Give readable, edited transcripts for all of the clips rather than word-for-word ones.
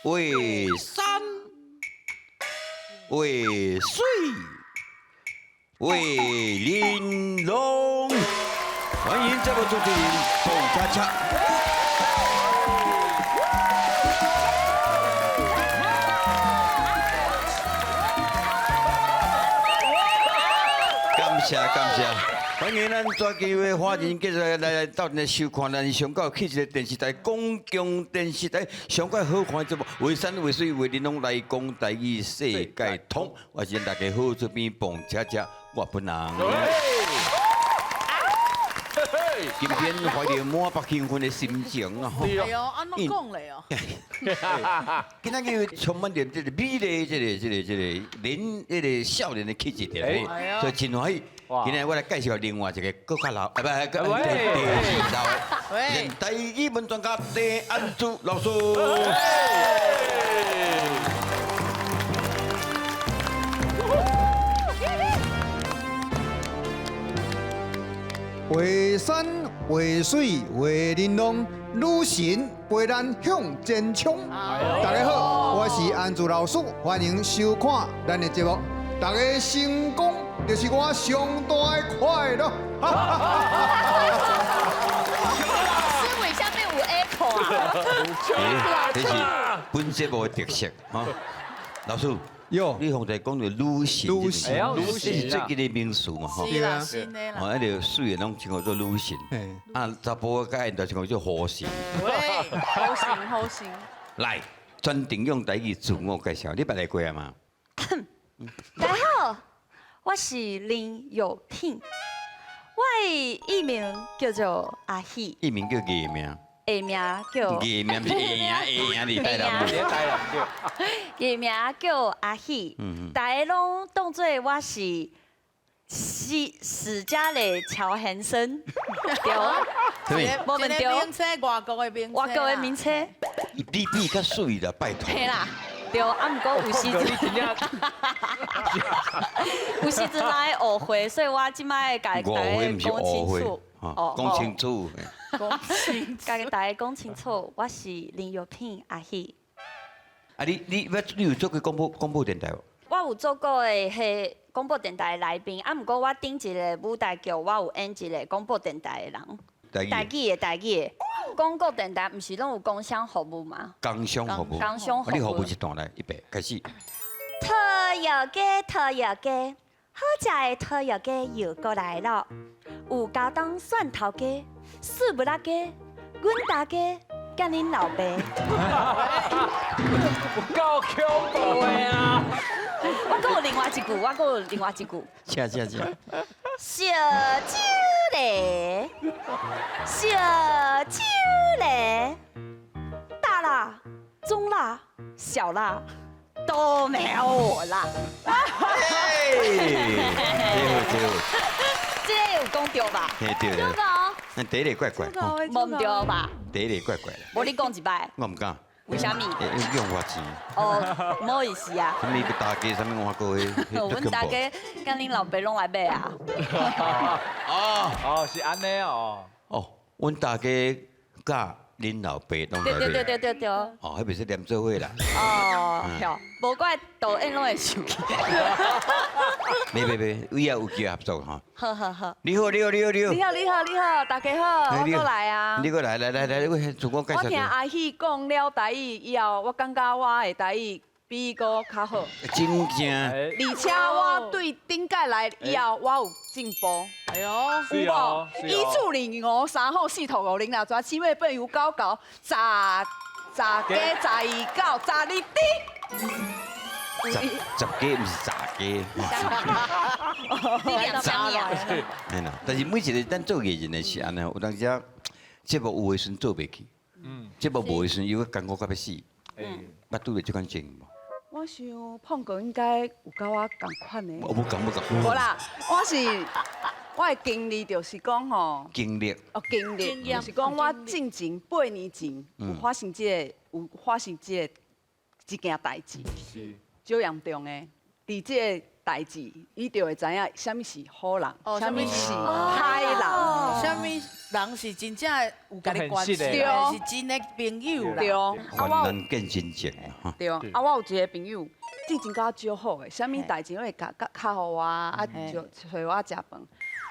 为山，为水，为玲珑。欢迎这位主持人宋佳佳。感谢，欢迎咱全球的华人继续来到来收看咱上高气质的电视台公共电视台上高好看的节目，为山为水为玲珑来讲台语世界通。我是大家好这边蹦恰恰，我本人。今天怀着满腹兴奋的心情啊！哎呦，安怎讲嘞哦？今仔日充满着这个美丽，少年的气质的，所以真欢喜。今日我来介绍另外一个更较老，不，更老的台语文专家陈安珠老师。为山为水为玲珑，女神陪咱向前冲。大家好，我是安珠老师，欢迎收看咱的节目。大家成功就是我上大的快乐。师傅下面有 Apple 啊！这是本节目的特色哈。老师，哟，你刚才讲的女神，女神这是最近的名词嘛哈。是啦，新的啦。哦，迄个水的拢称叫做女神，啊，查甫个甲因就称叫火神。喂，好行好行。来，专程用台语自我介绍，你捌来过啊吗？大家好，我是林有品，我的艺名叫做阿喜，艺名叫艺名，艺名叫艺名不是会赢你台南。艺名叫阿喜，大家拢当做我是史嘉蕾乔韩森，对，无问对，名车外国的名车，外国的名车，你比较水啦，拜托。嘿啦。对，啊，毋过有时阵，有时阵来误会，所以我即摆甲大家讲清楚，讲清楚。甲大家讲清楚，我是林有品阿喜。啊，你有做过广播电台无？我有做过的迄广播电台的来宾，啊，毋过我顶一个舞台剧，我有演一个广播电台的人。台语的，广告电台毋是拢有工商服务吗？工商服务，工商服务。你服务一段来，预备开始。桃油鸡，好食的桃油鸡又过来了。有高档蒜头鸡、四不拉鸡、阮大鸡，甲恁老爸。够恐怖的啊！我还有另外一句。请。小酒嘞，大辣、中辣、小辣都没有我辣。对。这个有讲对吧？对。对吧？那第一个怪怪，无唔对吧？第一个怪怪的。无你讲一摆。我唔敢。为虾米？用我钱。哦，唔好意思啊。什么个大鸡，什么我个的。阮大家跟恁老爸拢来买啊。哦，是安尼哦。哦，阮大家甲恁老爸拢来买。对。哦，迄边是连做伙啦。哦，晓，无怪导演拢会生气。别，以后有机会合作哈。好。你好，大家好，我过来啊。你过来，我自我介绍。我听阿喜讲了台语以后，我感觉我的台语比伊个较好。真正。而且我对顶届来以后，我有进步。哎呦，有无？一注零五三号四图五零六抓七尾本有99炸鸡12九炸你滴。十鸡唔是炸鸡。你两张呀？系啦，但是每一个咱做艺人的是安尼，有当时节目有的时阵做袂起，节目无的时阵又艰苦到要死。捌拄着这款情无？我想碰过应该有甲我同款的。我不讲。无啦，我的经历就是讲吼。经历。经历就是讲我进前8年前有发生一件代志。是。最严重的，伫这代志，伊就会知影什么是好人，哦什么是什歹人。什么人是真正有甲你关系很熟的的，是真的朋友对，啦。患难见真情啊！对，啊，我有一个朋友，之前甲我招好的，什么代志拢会甲互我，啊就找我食饭，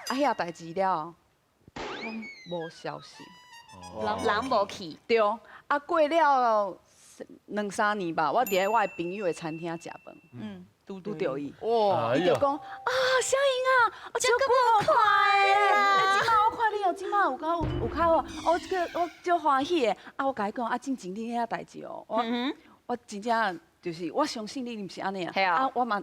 啊遐代志了，拢无消息。人无去，对，啊过了2、3年吧，我伫咧我的朋友的餐厅食饭，拄着伊，哇，伊就讲啊，小英啊，我这个无快耶，今麦我看你哦，今麦有较好，我足欢喜的，啊我甲伊讲啊，真正你遐代志哦，我真正就是我相信你，毋是安尼啊，嘿啊我嘛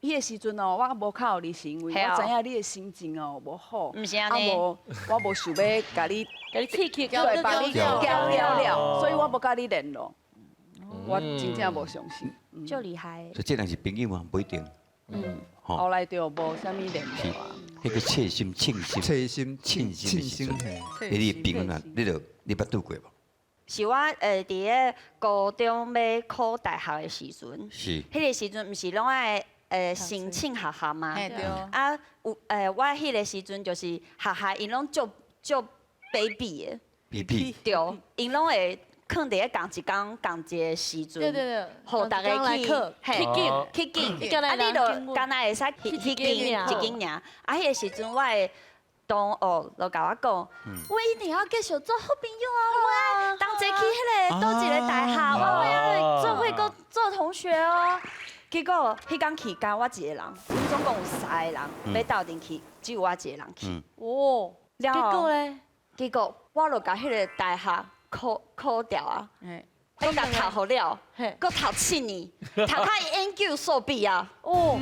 伊个时阵哦，我无靠你是因为嘿啊我知影你的心情哦无好，毋是安尼我无想要甲你。给你气气，对，把你交交了了，哦所以我无甲你联络。我真正无相信。就厉害。所以这人是朋友嘛，不一定。后来就无啥物联是络啊。迄个切心、庆心、切心、庆心的时阵，嘿，你的朋友啊，你捌拄过无？是我伫咧高中要考大学的时阵，是。迄个时阵毋是拢爱申请学校吗？嘿对。啊有我迄个时阵就是学校因拢足卑鄙的，屁屁，对，因拢会囥伫咧共一工共一个时阵，对对对，互大家去去紧，去紧，你敢若啊你人就敢若会使去去紧一间尔一间尔，啊迄个时阵我的同学就甲我讲，我一定要继续做好朋友啊，我要同齐去迄个倒一个大厦，我要做伙个做同学哦。结果迄工期间，我一个人，阮总共有3个人要斗阵去，只有我一个人去。哦，结果咧，结果我就甲迄个大厦考掉啊，嘿，我甲读好了，嘿，搁读7年，读到研究所毕业。哦，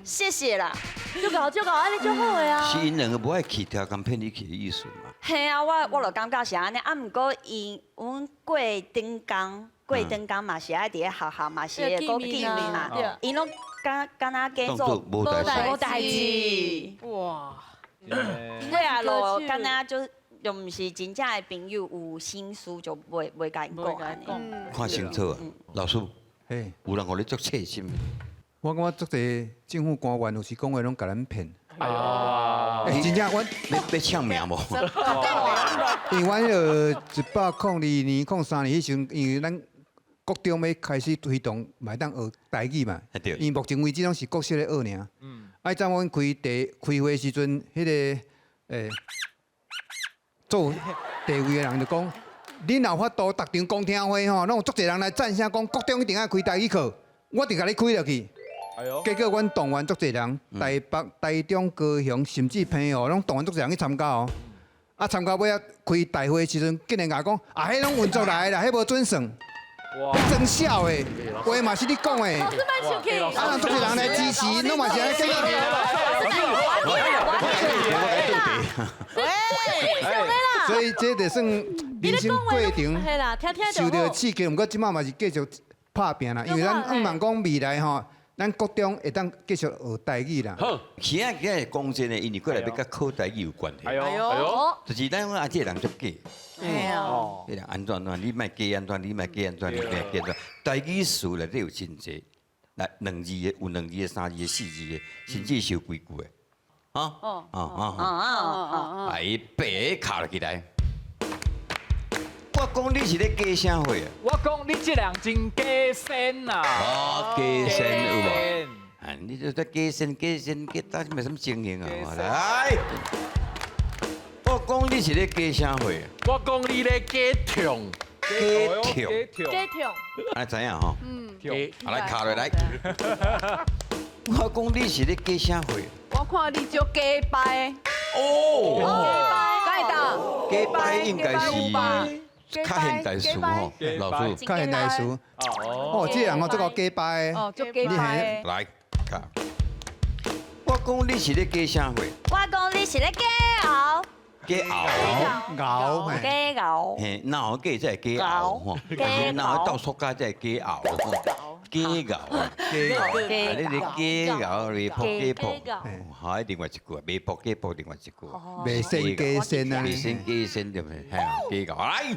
谢谢啦。就搞，安尼就好的啊。是因两个不爱去，条咁骗你去的意思嘛？嘿啊，我就感觉是安尼，啊，毋过阮过顶工嘛是爱伫咧学校嘛是会搁见面嘛对，因拢敢若加当作做无代志。无代志。哇，对啊，就敢若就毋是真正的朋友，有心事就袂甲因讲安尼。看清楚啊，老师，嘿，有人互你足切心的。我感觉足侪政府官员有时讲话拢甲咱骗。啊，真正阮，要呛名无？因为阮迄102年、03年迄时阵，因为咱国中要开始推动买当学台语嘛，对因为目前为止拢是国式咧学尔。啊，昨阮开会时阵，迄个做地位的人就讲，恁若有法度逐场公听会吼，拢有足侪人来赞声讲国中一定要开台语课，我就甲你开落去。哎呦，结果阮动员足侪人，台北、台中、高雄，甚至澎湖，拢动员足侪人去参加哦。啊，参加尾啊，开大会的时阵，竟然甲我讲，啊，迄拢运作来的啦，迄无准算，哇，真笑的，话嘛是你讲的。老师卖手气，啊，足侪人来支持，拢嘛是安尼跟你。所以这就算人生过程嘿啦，听听受就好。到刺激，毋过即摆嘛是继续拍拼啦，因为咱希望讲未来吼，咱国中会当继续学台语啦。好，现在今日讲真的，因为过来要甲考台语有关系哎。呦，哎呦哎呦，就是咱讲啊，这个人足假，哎呀，哦，这人安怎安，你莫假安怎，你莫假安怎，你莫假安怎。台语词内底有真济，来2字的，有2字的、3字的、4字的，甚至是有规矩的。啊哎，白卡落起来。我讲你是咧假啥货啊？我讲你这人真假仙呐，哦，假仙有无？啊，你这假仙，假到底没什么经验啊！来，我讲你是咧假啥货啊？我讲你咧假跳，假跳，假跳，安知影吼？跳，啊，来卡落来。我讲你是咧假啥货？我看你就假掰，哦，该当假掰应该是吧？较现代词吼，老师。较现代词，哦，哦，这个人哦，足够假掰的。哦，就假厉掰。害来，卡。我讲你是咧假啥货？我讲你是咧假熬，假熬。熬，嘿，假熬，嘿，哪有假才会假熬吼？哪有到塑胶才会假熬吼？假熬啊！啊，你咧假熬，未扑假扑，好，另外一句，未扑假扑，另外一句。未生假仙啊！未生假仙对不对？系啊，假熬来。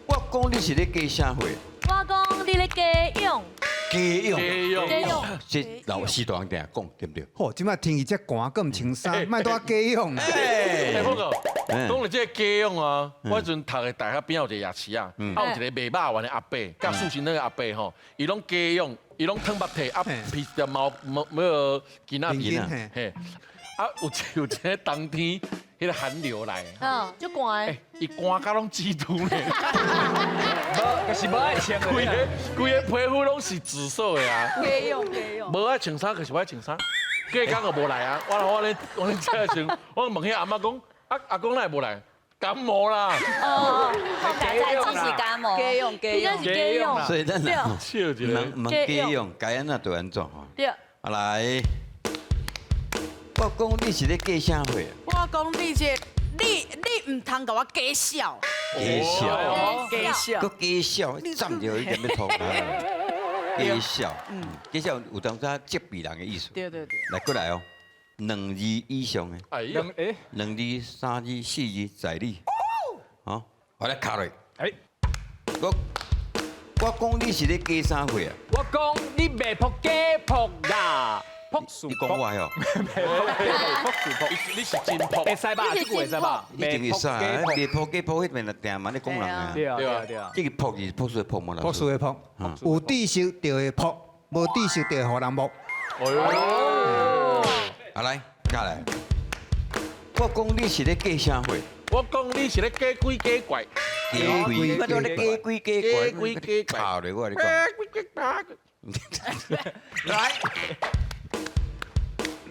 我讲你是咧假啥货？我讲你咧假勇，家用，家用，这老师大人定讲对不对？吼，即摆天气遮寒，更唔穿衫，莫带家用啊。哎，不过，嗯讲到这个家用啊，我迄阵读的大学边有一个夜市啊，啊有一个卖肉丸的阿伯，甲素心那个阿伯吼，伊拢家用，伊拢汤肉体啊，皮的毛没有囡仔皮囡仔嘿，啊有一个冬天，迄个寒流来，就乖哎，伊寒甲拢蜘蛛呢，可是无爱穿的。规个皮肤拢是紫色的啊，家用家用。无爱穿衫，可是我爱穿衫，隔天就无来啊，我咧这个时候，我问迄阿妈讲，阿公哪会无来？感冒啦，改在只是感冒，家用家用。家用所以咱对笑一个。问家用，该安怎就安怎吼。对，啊来，我讲你是咧过啥货啊？我讲你这，你唔通甲我假笑，家笑，假笑搁。家笑，站着一点要痛啊！家笑，家笑有当时责备人的意思。对对对，来过来哦，2字以上的，哎呀， 2字、3字、4字在理。好，我来卡落。哎，我讲你是咧加啥货啊？我讲你卖扑家扑牙，扑树你讲我哦，扑树扑，你是真扑，会使吧？这句会使吧？一定会使啊！卖扑家扑迄边就定嘛咧讲人啊。对啊对啊对啊。这个扑是扑树的扑嘛，朴素的朴，有知识就会朴，无知识就会互人木。啊来，下来。我讲你是咧加啥货？我讲你是咧假鬼假怪，加鬼，我都咧加鬼加怪，加鬼加怪靠咧我跟你讲。假鬼假怪。来，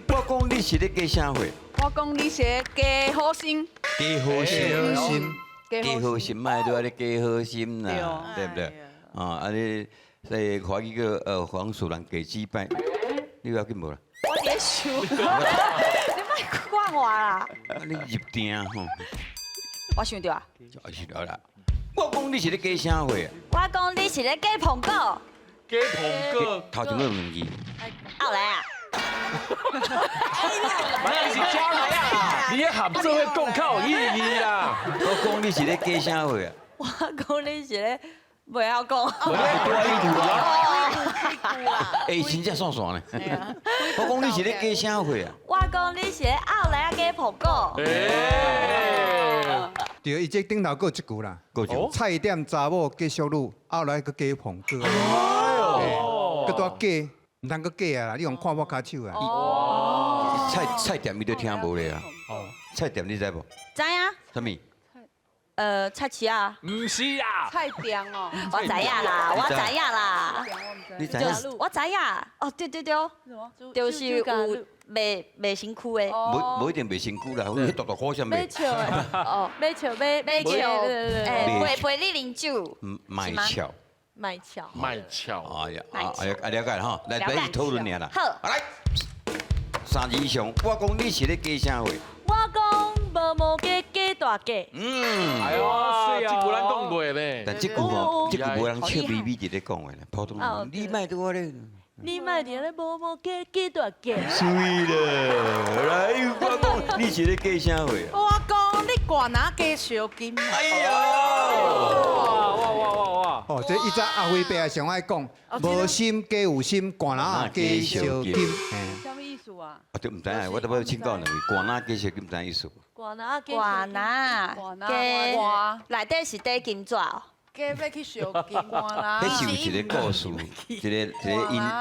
我讲你是咧加啥货？我讲你是家好心，加好心，好心，加好心，卖都咧加好心对啦，对不对？啊，啊你在华语个黄鼠狼给鸡拜，你要紧无啦？我在想，你莫管我啦，啊你入定吼，我想到啊，就是了啦。我讲你是咧加啥货啊？我讲你是咧假苹果，假捧个，头前有2字，后来啊，你是假来啊！你含这会讲较有意义啦。我讲你是咧加啥货啊？我讲你是咧，袂晓讲，哎，真正爽爽呢！我讲你是咧加啥货啊？我讲你是咧后来啊假苹果，哎，对，伊这顶头还有一句啦，够种菜店查某继续女，后来佮加捧哥，佮多假，唔通佮假啊啦，你用看我骹手啊。菜店伊都听无咧啊！菜店你知无？知影？什么？菜市啊，唔是啊，菜店哦。我知影啦，我知影啦，你知就影？我知影，哦对对对，就是有卖身躯的。无一定卖身躯啦，迄大大好像卖笑的，哦，买笑，陪你啉酒，卖俏。卖笑。卖巧，哎呀，了解了哈，来了解来是讨论尔啦。好来，3字以上，我讲你是咧加啥货？我讲无假大假，哎呦，这句咱讲过呢。但这句吼，这句无人笑眯眯伫咧讲的啦，普通人。你卖对我咧。你莫伫咧无假大假。水了，来，我讲你是咧加啥货啊？我讲你挂哪假小金，哎呀！哇！哦，这一只阿辉伯上爱讲，无心加有心，寒哪加烧金。什么意思啊？啊，对，唔知啊，我都要请教两位，寒哪加烧金知意思？挂哪内底是底金纸哦。假要去小金挂哪？迄是有一个故事，一个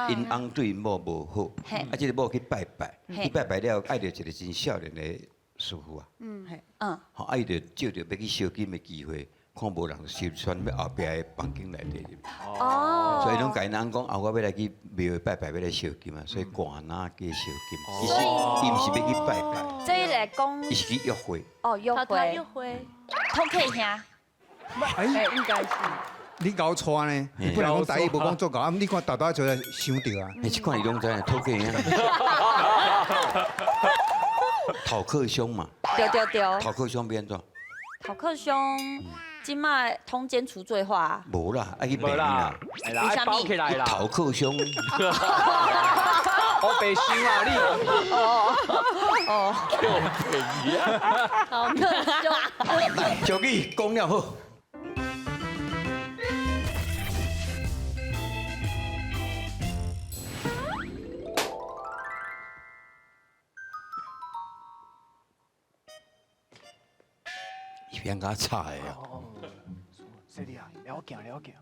因翁对因某无好，啊，这个某去拜拜，去拜拜了，爱到一个真少年的师傅啊，好爱到借着要去烧金的机会，看无人收传要后壁的房间内底。哦。所以拢甲因翁讲，后我要来去庙拜拜，要来烧金啊，所以寒哪加烧金，伊毋是要去拜拜，这个讲伊是去约会。哦，约会，通客兄。哎，应该是。你搞错呢？你本来讲台语无讲做搞，啊，你看大大就来想到啊。你即款伊拢知影，偷客兄。讨客兄嘛，对，讨客兄变怎？讨客兄，今麦通奸除罪化。无啦，爱去无病院啦。哎啦，爱包起来啦。讨客兄，我白想啊，你讨客兄，来，小弟讲了好。偏较差的啊。犀利啊，了解了解。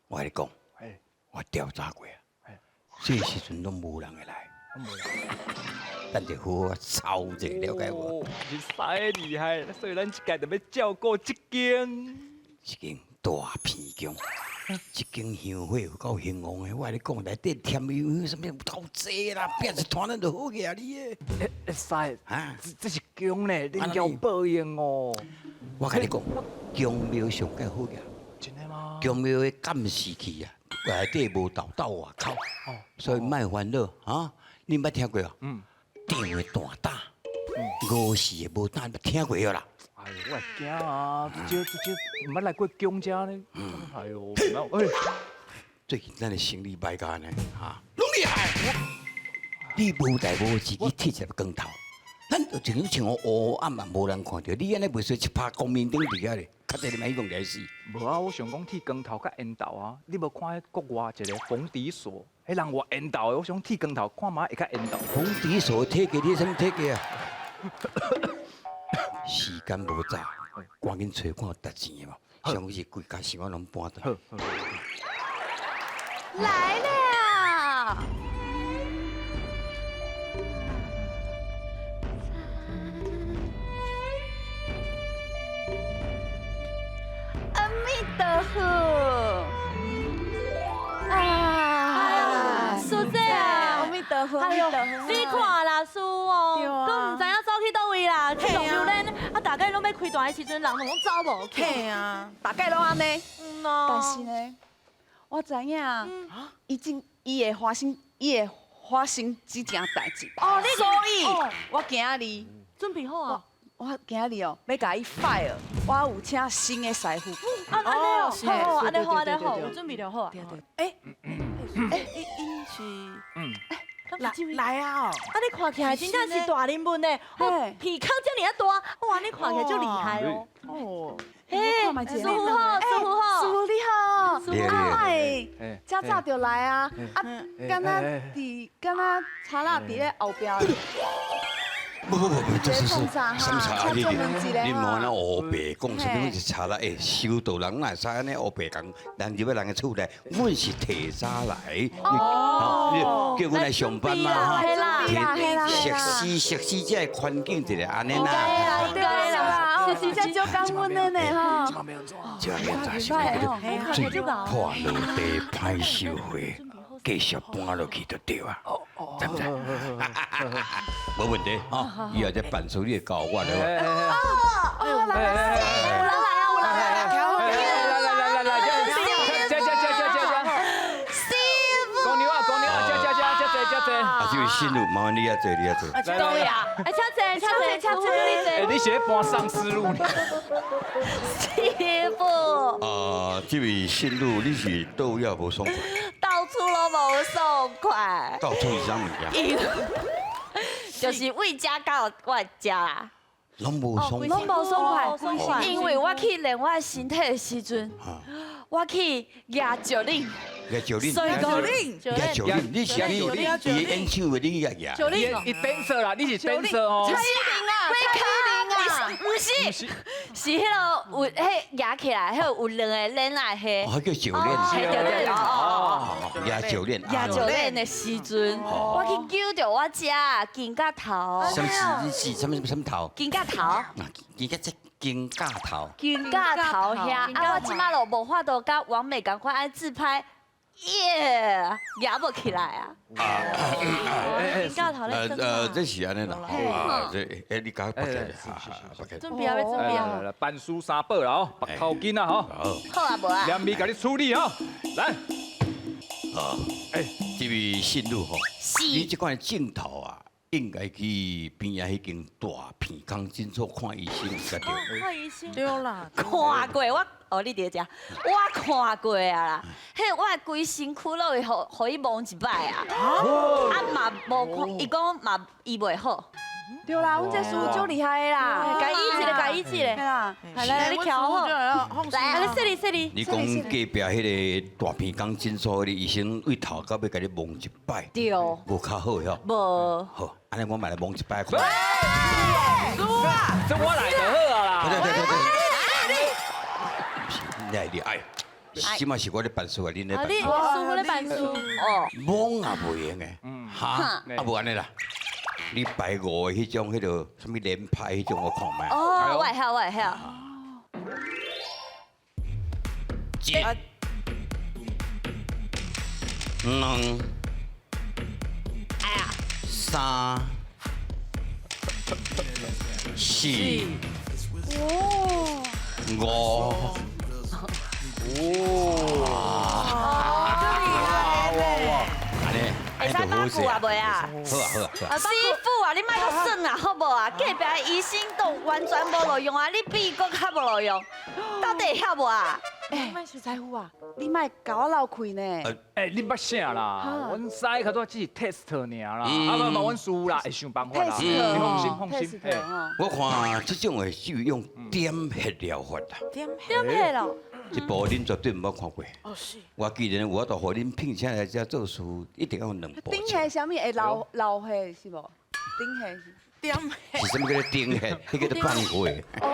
我跟你讲，哎，我调查过啊哎，这时阵拢无人会来，咱就好好操一下了解无？你太厉害了，所以咱一届就要照顾这间。一间大片宫，一间香火有够兴旺的。我跟你讲，内底添油什么有够济啦，变一团咱就好个啊你的。会使，啊，这是宫呢，恁要报应哦。我跟你讲，宫庙上盖好个。真的吗？宫庙的监视器啊，内底无倒到外口，所以莫烦恼啊。你捌听过啊？电的大打，五时的无打，捌听过啦。哎呦，我会惊啊！这唔捌来过宫家呢。哎呦，哎，最近咱的生理歹干呢，哈，拢厉害。你无代无志去铁一个光头，咱就情像黑暗嘛，无人看到。你安尼袂说一拍光明灯伫遐咧，较侪你咪讲来死。无啊，我想讲剃光头甲烟斗啊，你无看迄国外一个冯迪所，迄人话烟斗的，我想剃光头看嘛会较烟斗。红底所体格，你什么体格啊？时间无早，赶紧找看有值钱的嘛。上是规家事我拢搬倒。来了。阿弥陀佛。啊，叔姐啊，阿弥陀佛，阿哎呦弥陀佛。你看啦，叔哦，对啊都唔知影走去倒位啦，去嘿啊龙榴莲，啊，大概拢要开团的时阵，人拢走无去。嘿啊，大概拢安尼。哦但是呢，我知影，伊会发生即件代志。哦，你所以哦，我今日准备好啊？我今日哦，要甲伊 fire，我有请新的师傅。啊，安尼哦，是好，安尼对好，安尼好，对对对有准备就好啊。对对，哎，因是来啊！啊，你看起来真正是大人物呢，哦嘿，鼻孔这么大，哇，你看起来就厉害哦。哦，嘿，看嘛姐师傅好，师傅师好。傅你好，你好啊嘿哎，较早就来啊，啊，敢若查拉伫咧后壁。不，这是什么茶？你专门一个你莫安尼哈黑白讲，什么是茶啦？哎，修道人哪会使安尼黑白讲？人入到人的厝内，阮是提早来，哦，你叫阮来上班嘛，哈，嘿啦嘿啦熟悉这个环境一下，安尼对啦。啦，对啦，是实在就感恩的呢哈。这样才是最破落地歹收回，继续搬落去就对啊，知不知？无问题哈，以后再办事你会教我的。有人来啊，有人来啊。啊，这位新路，麻烦你做，你做。对呀，哎，车坐，你是咧搬丧尸路呢？师傅，啊，这位新路，你是倒要无爽快，到处都无爽快，到处是啥物件？就是为家到我家啦，拢无爽拢快。无爽快，因为我去练我的身体的时阵，我去压脚令，来九令，所以九令，来九令，你是你伊演唱的你也也。九令哦，伊 dancer 啦，你是 dancer 哦。不是，是迄个有迄压起来，迄个有两个链来迄。哦，叫九嘿令，对，压九令，压九链的时阵，我去揪着我遮金甲头，什么你是什么头？金甲头。啊，伊个这金架头。金甲头遐，啊，我即马就无法度甲王美赶快按自拍，耶，压不起来啊！金甲头咧，这是安尼啦，啊，这哎，你搞不起来，不起来。准备啊，要准备啊，来，办书三宝啦哦，白头巾啊吼，好啊无啊？两米给你处理哦，来。啊，哎，这位新路吼，你是这款镜头啊，应该去边仔迄间大片康诊所看医生才对。看医生。对啦，看过我哦，你伫遮，我看过啊啦，迄我的规身躯都会互伊摸一摆啊，啊嘛无看，伊讲嘛医袂好，对啦，阮这师傅足厉害的啦，甲医一个，甲医一嘿个，啦，来你调好，来，来，说你，你讲隔壁迄个大片康诊所的医生，为头到尾甲你摸一摆，对，无较好哟。无，好，安尼我买来摸一摆看。这我来就好啊啦。啦。对，你哎，即嘛是我咧办事啊，恁咧啊，办你事，师傅咧办事哦，懵也袂用诶，哈，啊无安尼啦，你排五的迄种，迄个什么连拍迄种，我看卖。哦，我会晓，我会晓。一、两、三、四、五。安尼，会使八股啊，袂啊？好啊。啊，师傅啊，你莫阁算啊，好无啊？隔壁医生都完全无路用啊，你比佫较无路用，到底会晓无啊？哎，师傅啊，你莫甲我闹开呢。哎，你捌啥啦？阮师较多只是 test 尔啦，啊不，阮师傅啦会想办法啦，你放心放心。我看这种的只有用点血疗法啦，点血咯？这部恁绝对唔捌看过。哦是。我既然我都互恁聘请来遮做事，一定要有两部。顶下什么会老血是无？顶下是。点是什么叫做顶血？迄叫做放血。哦，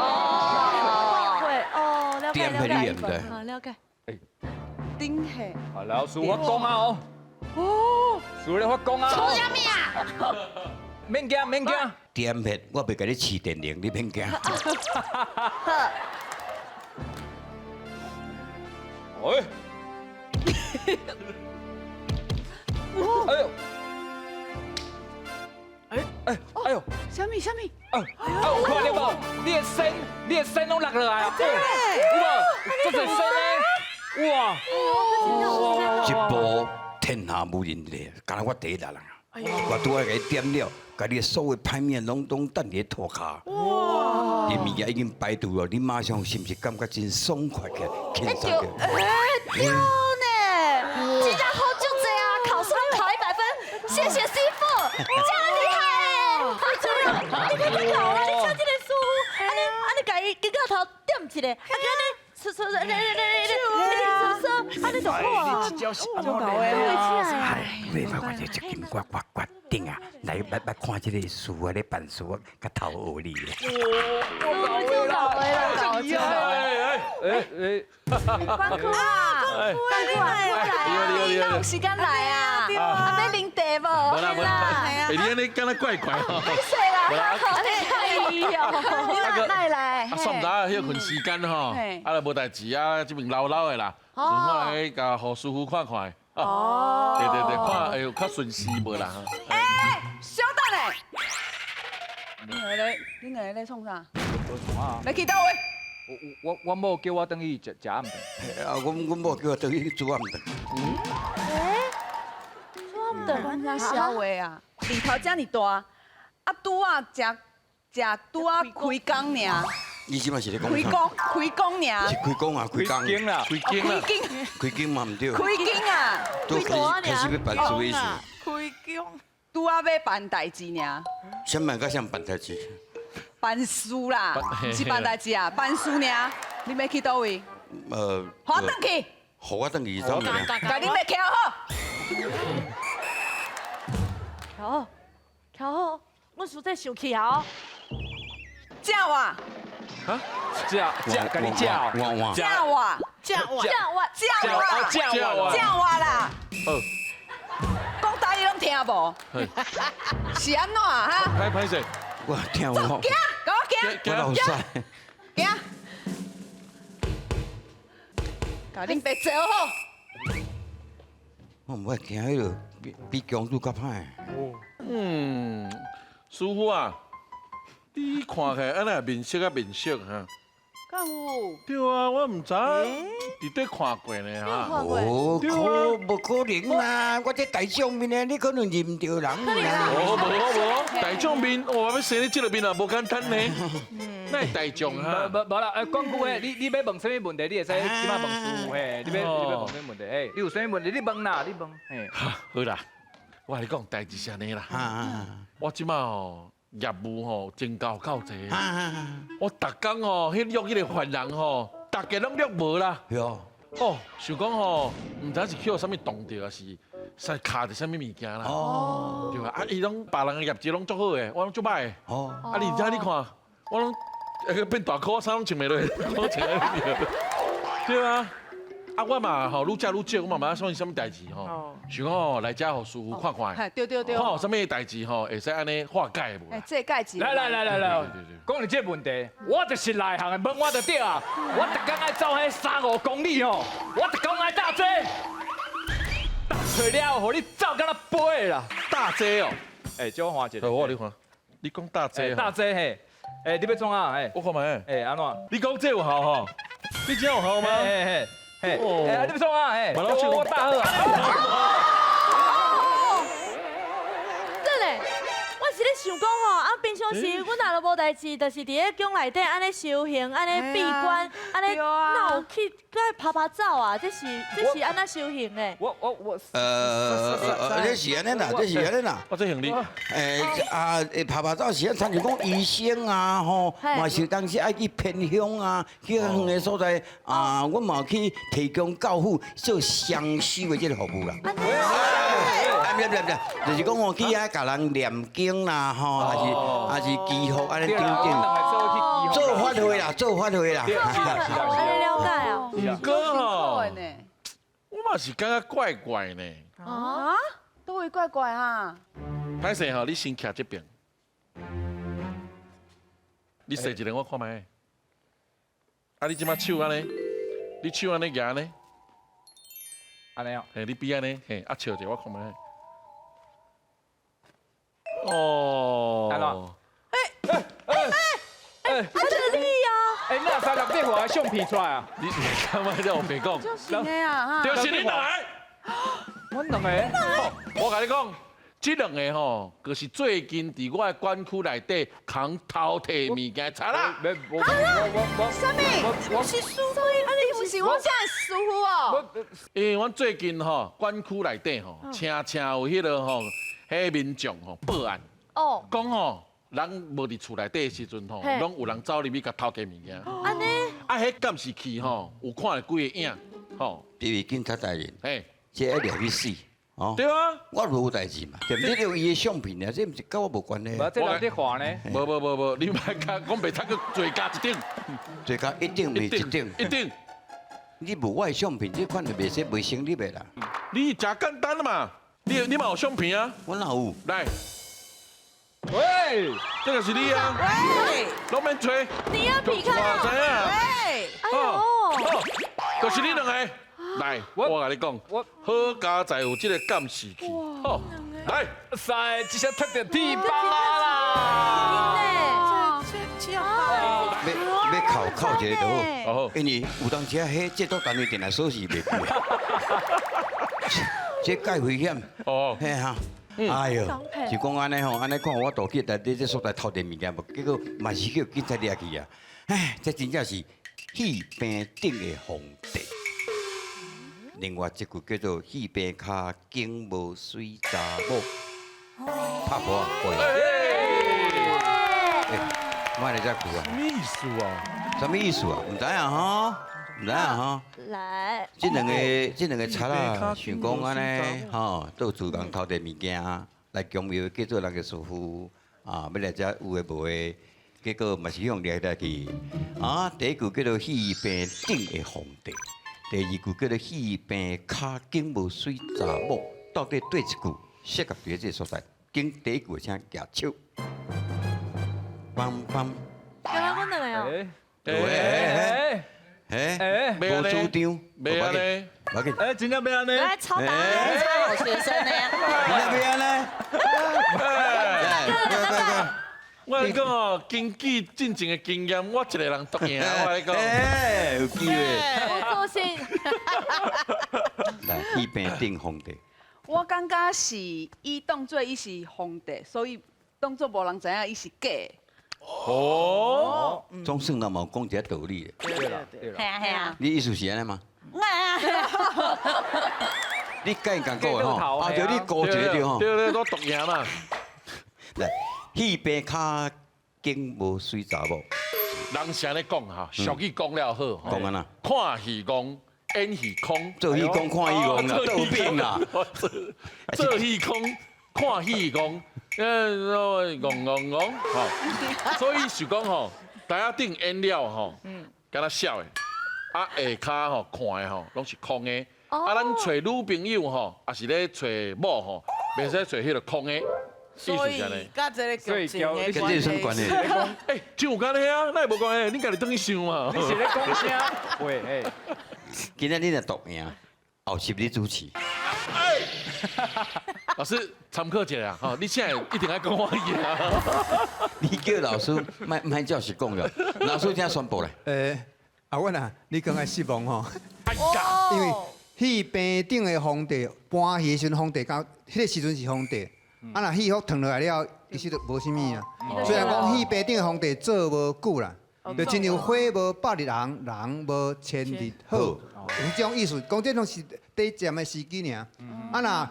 会哦，了解点血你也唔知。好了解。顶下。啊，老师我讲啊哦。哦。师傅你我讲啊。出什么啊？免惊免惊。点血，我袂甲你试电铃，你免惊。好。喂。哎呦。哎呦。什么？有看到无？你的身拢落落来啊！对，有无？这身呢？哇！一部天下无人例，敢若我第一人啊！我拄仔甲你点了，甲你所有歹面拢等你的涂骹。哇！你物件已经摆渡了，你马上是不是感觉真爽快起来？轻松起来。对呢，真正好足济啊！考试都考100分，谢谢师傅，真厉害嘞！好主任，你看你考啊，你请这个师傅，安尼甲伊肩胛头点一个，啊，安尼，安尼就好啊。这招是安就搞怎的。哎，你发觉这金我决定啊，来看这个书啊，咧办事我甲头学你咧。就搞的啦，关酷啊，关酷啊，你哪有时间来啊？啊，要啉茶无？无啦，你安尼敢若怪怪吼。是啦，哎呦，你哪来？啊，算毋知啊，迄困时间吼，啊，就无代志啊，这边老的啦，顺我来甲何师傅看看。哦，对，看哎呦较顺时无啦。哎，稍等嘞。你两个咧创啥？你去倒位？我某叫我等去食暗顿。啊，阮某叫我倒去煮暗顿。我们小话啊，里头这么大，啊拄啊食拄啊开工尔，你即嘛是咧讲开工尔，是开工啊，开工。经啦，开经啦，开工嘛唔对。开工啊，都开始要办事的意思。开工。拄啊要办代志尔，什么个像办代志？办事啦，不是办代志啊，办事尔。你要去倒位？好转去，互我等去走面。甲你要徛好。调好，我实在生气啊！正话，甲你叫，我正话，这样哇，正话啦。讲台语拢听无？是安怎哈？歹势，我听我，行，甲我行，我老师。行。甲恁爸坐好。我唔爱惊迄个比强度较歹。师傅啊，你看起来安尼面色啊面色哈。敢有？对啊，我唔知伫底看过呢哈。哦，无可能啦！我这大奖面呢，你可能认唔到人啦。无，大奖面，哇，要生你这个面啊，无简单呢。那是大奖哈。无啦，讲句话，你要问什么问题，你会使即摆问师傅嘿，你要问什么问题？嘿，你有什么问题，你问啦，你问嘿。好啦，我跟你讲代志是安尼啦。我即摆吼业务吼真够济。我逐工吼迄约迄个犯人吼，大家拢约无啦。哟，哦，想讲吼，唔知是去有啥物动着，还是使卡着啥物物件啦。对吧？啊，伊拢别人的业绩拢足好诶，我拢足歹诶。啊，而且你看，我拢变大裤衫穿袂落，我穿了。对啊，啊我嘛吼愈食愈少，我嘛嘛想什么代志吼，想吼来遮互师傅看看，嘿，对对对。看有什么代志吼会使安尼化解无？哎，这盖子。来，对，讲你这个问题，我就是内行的问我就对啊。我逐工爱走迄3-5公里哦，我逐工爱搭车，搭找了，互你走敢若飞啦。大姐哦，哎，借我看一下。我你看，你讲大姐，搭车嘿，哎，你要创啊？哎，我看卖，哎，安怎？你讲这有效吼？你真有效吗？嘿，哦哎，你要创啊？哎，我搭好啊。我是咧想讲吼，啊，平常时阮若都无代志，就是伫咧宫内底安尼修行，安尼闭关，安尼哪有去该拍走啊？这是安怎修行的？我这是安尼啦，这是安尼啦。我这行李，拍照是参像讲医生啊，吼，嘛是当时爱去偏乡啊，去远的所在啊，我嘛去提供教父做相修的这个服务啦。不，就是讲吼，去遐甲人念经啦，吼，还是祈福安尼等等。做法会啦，做法会啦。安尼了解啊？唔过吼，我嘛是感觉怪怪呢。啊？都会怪怪哈。歹势吼，你先徛这边，你踅一个我看卖。啊，你即马手安尼，你手安尼举安尼，安尼哦。嘿，你比安尼，嘿，啊笑者我看卖。哦。安怎？啊，就是你啊！哎，那三六这画相片出来啊？你干嘛在后边讲？就是你啊哈。就是你两个。阮两个。我甲你讲，这两个吼，就是最近伫我的管区内底扛偷摕物件查啦。什么？我是师傅，啊你不是我这样师傅哦。因为阮最近吼管区内底吼，常有迄个吼，迄民众吼报案，讲吼人无伫厝内底的时阵吼，拢有人走入去甲偷摕物件。安尼？啊，迄监视器吼有看到几个影，吼。因为警察大人，嘿，这要了去死，哦。对啊。我无代志嘛，对不对？有伊的相片啊，这毋是跟我无关系。无，这两这画呢？无，你莫甲讲袂通去追加一顶。最高一定袂一定。一定。你无我的相片，这款就袂使袂成立的啦。你真简单啊嘛，你嘛有相片啊？我哪有？来。喂，这个是你啊！喂，拢免吹，你要避开啊！知影？喂，哎呦，就是你两个。来，我甲你讲，好家在有这个监视器。好，来，塞，一下踢到铁板啦！要靠一个就好。好，因为有当时啊，迄接触单位电来锁匙袂开，这介危险。哦，嘿哈。哎呦，是讲安尼吼，安尼看我倒去内底这所在偷点物件，结果嘛是叫警察抓去啊！哎，这真正是戏边顶的皇帝。另外一句叫做戏边骹经无水查某，拍破啊！我来这句啊！什么意思啊？什么意思啊？唔知啊哈，唔知啊哈。来，这两个贼啦，想讲安尼，吼，到厝人偷摕物件来强要叫做人个师傅啊，要来遮有诶无诶，结果嘛是用掠来去啊。第一句叫做戏边顶的皇帝，第二句叫做戏边骹经无水查某，到底对一句适合对这所在？经第一句请举手，梆梆，原来阮两个哦。无主张，袂安尼，我给，哎，真正要安尼？来，抄答案，抄好学生呢。那边呢？我跟你讲哦，根据进前的经验，我一个人独赢。我跟你讲，哎，有机会。我做心。来，一边顶皇帝。我感觉是伊当做伊是皇帝，所以当做无人知影伊是假的。哦，总算那么讲一个道理的。对啦，对啦。系啊系啊。你意思是安尼吗？你甲伊讲过的吼，啊，就你高一个对吼。对，我独赢嘛。来，戏边骹经无水查某，人是安尼讲哈，俗语讲了好，讲安那？看戏讲，演戏空，做戏讲看戏讲啦，倒变啦。做戏空，看戏讲，戆，吼。所以是讲吼，台下顶演了吼，敢若小的，啊下骹吼看的吼拢是空的，啊咱找女朋友吼，也是咧找某吼，袂使找迄个空的，意思所以是安尼。甲这个剧情的跟这有什么关系？哎，真有关系啊，那也无关系，你家己等去想嘛。你是咧讲啥？喂，哎，今天你若读赢，后集你主持。老师参考一下啊，吼，你现在一定要讲我赢啊。你叫老师卖照实讲个，老师听宣布咧。阿阮啊，你刚才失望吼，哎呀，因为戏边顶的皇帝搬戏的时阵，皇帝到迄个时阵是皇帝，啊若戏服腾落来了，其实就无啥物啊。虽然讲戏边顶的皇帝做無久啦，就亲像火无百日红，人無千日好，有迄種意思。講這種是短暫的時機爾。啊若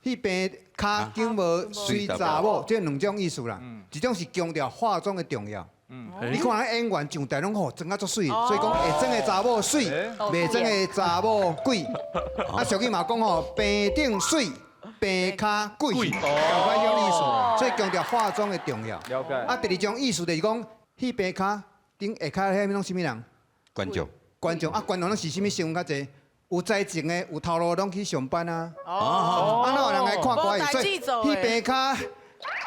迄邊骹頸無水查某，這兩種意思啦。一種是強調化妝的重要。你看咱演員上台拢吼裝啊足水，所以講會裝的查某水，袂裝的查某鬼。啊，俗語嘛講吼，病頂水，病骹鬼，同款種意思。所以強調化妝的重要。了解。啊，第二種意思就是講，迄病骹頂下骹遐物攏啥物人？觀眾。觀眾啊，觀眾攏是啥物新聞較濟？有才情的、有頭路攏去上班啊。哦，啊，哪有人來看歌無代志做迄的病骹下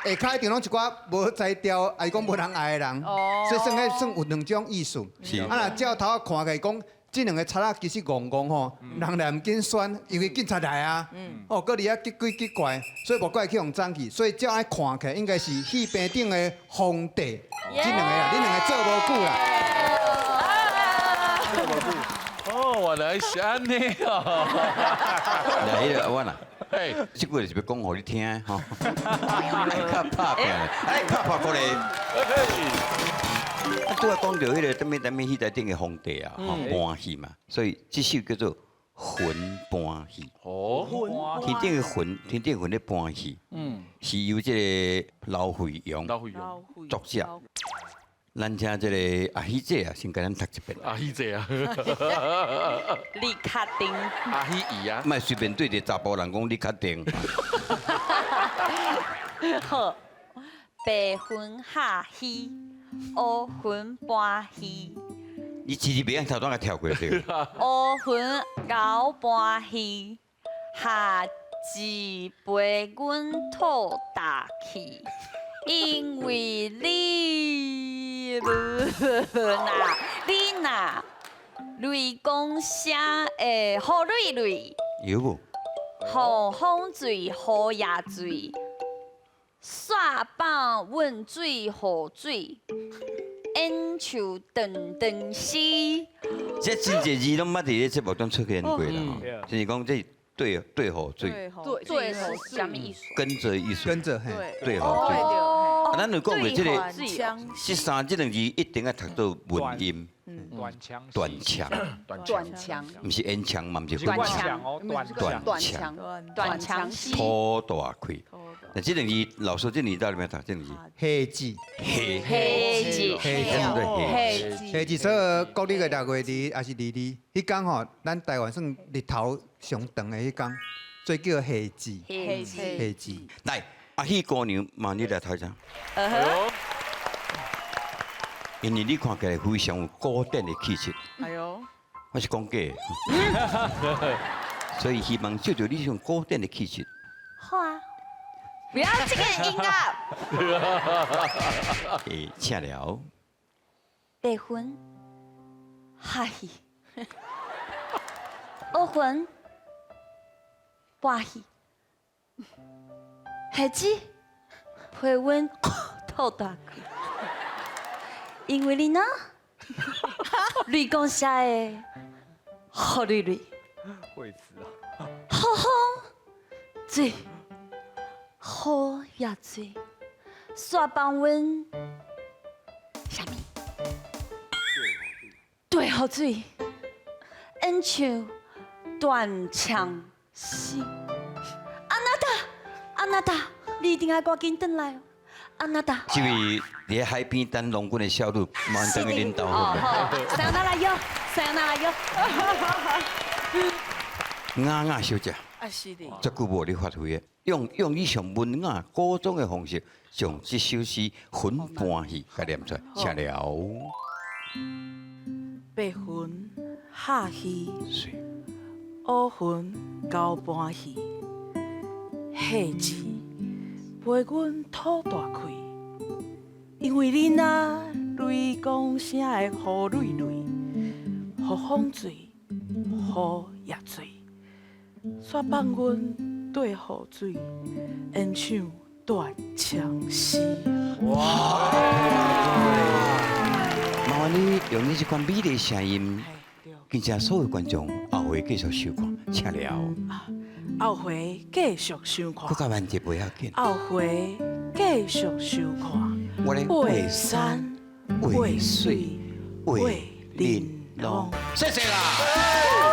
骹一定攏一寡無才調，啊是講無人愛的人。所以算有兩種意思。是啊，若照頭看起來講，這兩個賊仔其實戇戇吼，人來唔緊選，因為警察來啊。哦，擱離啊奇鬼奇怪，所以無怪去用爭去。所以照安看起來，應該是戲邊頂的皇帝。這兩個啦，你兩個做無久啦。哦，原来是安尼哦。来，迄个我啦，嘿，这句就是要讲互你听的吼。较拍拼的，哎，较拍过来。啊，拄仔讲到迄个踮面戏台顶的皇帝啊，吼搬戏嘛，所以这首叫做魂搬戏。哦，天顶的魂，天顶的魂咧搬戏，是由这个老费用老会用。作者。咱请这个阿喜姐啊，先甲咱读一遍。阿喜姐啊，你确定？阿喜姨啊，莫随便对着查甫人讲你确定。好，白云下戏，乌云搬戏，你自己别让头段给跳过去。乌云高搬戏，下至陪阮吐大气，因为你呐，雷公声会好蕊蕊。有无？好风水好野水，沙棒温水好水，烟树长长丝。这真侪字拢捌伫咧节目中出现过啦吼，嗯就是讲这对好水，对是什么意思？跟着艺术，跟着嘿。对好水。啊，咱就讲过这个枪13这两字一定要读到文音，短枪，短强，短强，不是烟枪嘛，不是短分枪，枪哦，短短短强强，短强戏。拖大开。那这两字老师这两字到底要读这两字？黑字，黑黑字，黑字对黑。黑字，黑字所有国历的6月2还是2日，迄天吼，咱台湾算日头上长的迄天，所以叫黑字。黑字。黑字，来，阿喜姑娘，望你来台上，因为你看起来非常有古典的气质。哎呦，我是讲假的，所以希望照着你这种古典的气质，好啊，不要这个音乐。请了。白云，下戏，乌云，搬戏，下子陪阮吐大气，因为你呢，雷公写的好蕊蕊，会词啊，好风水，好野水，煞帮阮啥物？对好水，恩像断肠丝。安娜达，你一定要赶紧回来哦，安娜达。这位在海边等龙棍的小女，慢等于领导好吗？好，さよならよ，さよならよ。雅雅小姐，哎，是的。足久无咧发挥的，用以上文雅古装的方式，将这首诗分半戏甲念出来，请了。白云下戏，是乌云交半戏，夏至陪阮吐大开，因为你那泪光声的雨泪泪，雨风醉，雨也醉，煞放阮对雨水，演唱断肠诗。麻烦你用你这款美丽的声音，对，并且所有观众后回继续收看，请了。后回继续收看搁。较慢一不要紧。后回继续收看。我咧蔚山蔚水蔚玲珑。谢谢啦。